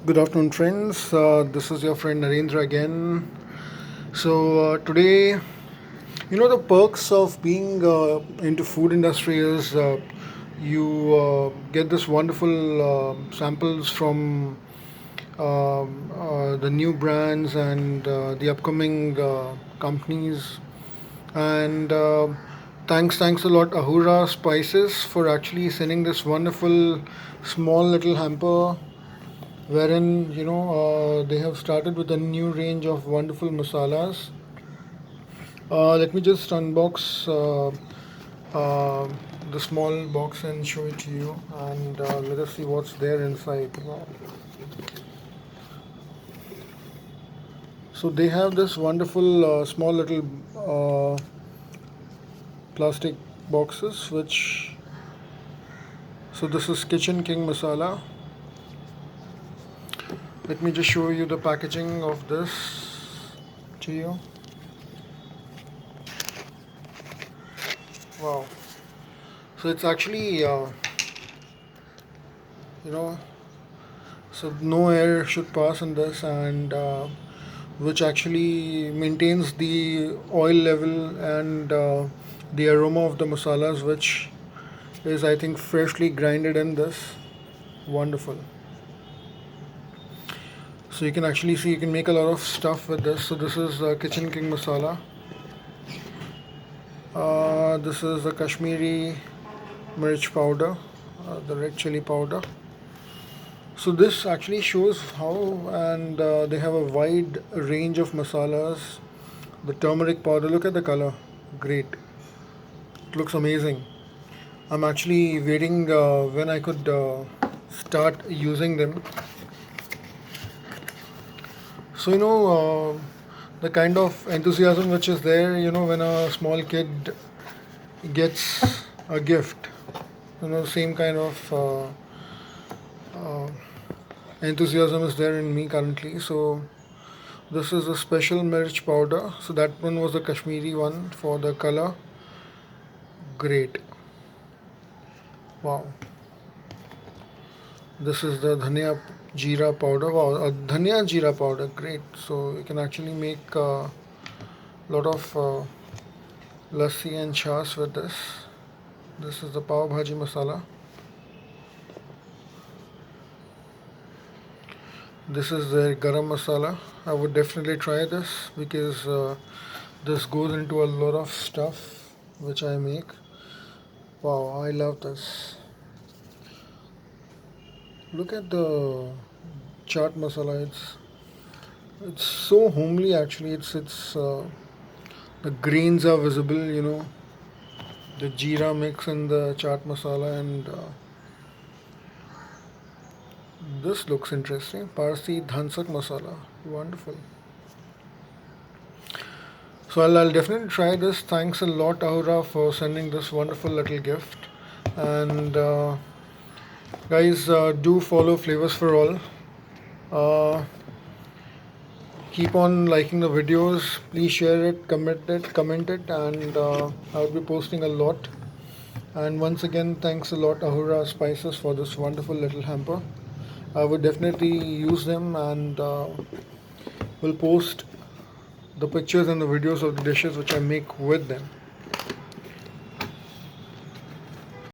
Good afternoon, friends. This is your friend Narendra again. Today, the perks of being into food industry is you get this wonderful samples from the new brands and the upcoming companies. And thanks a lot, Ahura Spices, for actually sending this wonderful small little hamper wherein they have started with a new range of wonderful masalas. Let me just unbox uh, the small box and show it to you, and let us see what's there inside. Wow. So they have this wonderful small little plastic boxes, which so this is Kitchen King Masala. Let me just show you the packaging of this to you. Wow. So it's actually, you know, so no air should pass in this, and which actually maintains the oil level and the aroma of the masalas, which is, I think, freshly grinded in this. Wonderful. So you can actually see you can make a lot of stuff with this. So this is Kitchen King Masala. This is the Kashmiri mirch powder, the red chili powder. So this actually shows how, and they have a wide range of masalas. The turmeric powder, look at the color, great. It looks amazing. I'm actually waiting when I could start using them. So the kind of enthusiasm which is there, when a small kid gets a gift, same kind of enthusiasm is there in me currently. So this is a special mirch powder. So that one was the Kashmiri one for the color. Great. Wow. This is the dhania jeera powder. Wow, dhania jeera powder. Great. So you can actually make a lot of lassi and chas with this. This is the pav bhaji masala. This is the Garam Masala. I would definitely try this because this goes into a lot of stuff which I make. Wow, I love this. Look at the Chaat Masala. It's so homely actually. It's the grains are visible. The jeera mix in the Chaat Masala, and this looks interesting. Parsi Dhansak Masala. Wonderful. So I'll definitely try this. Thanks a lot, Ahura, for sending this wonderful little gift. And guys, do follow Flavors for All. Keep on liking the videos. Please share it, comment it, and I'll be posting a lot. And once again, thanks a lot, Ahura Spices, for this wonderful little hamper. I would definitely use them, and will post the pictures and the videos of the dishes which I make with them.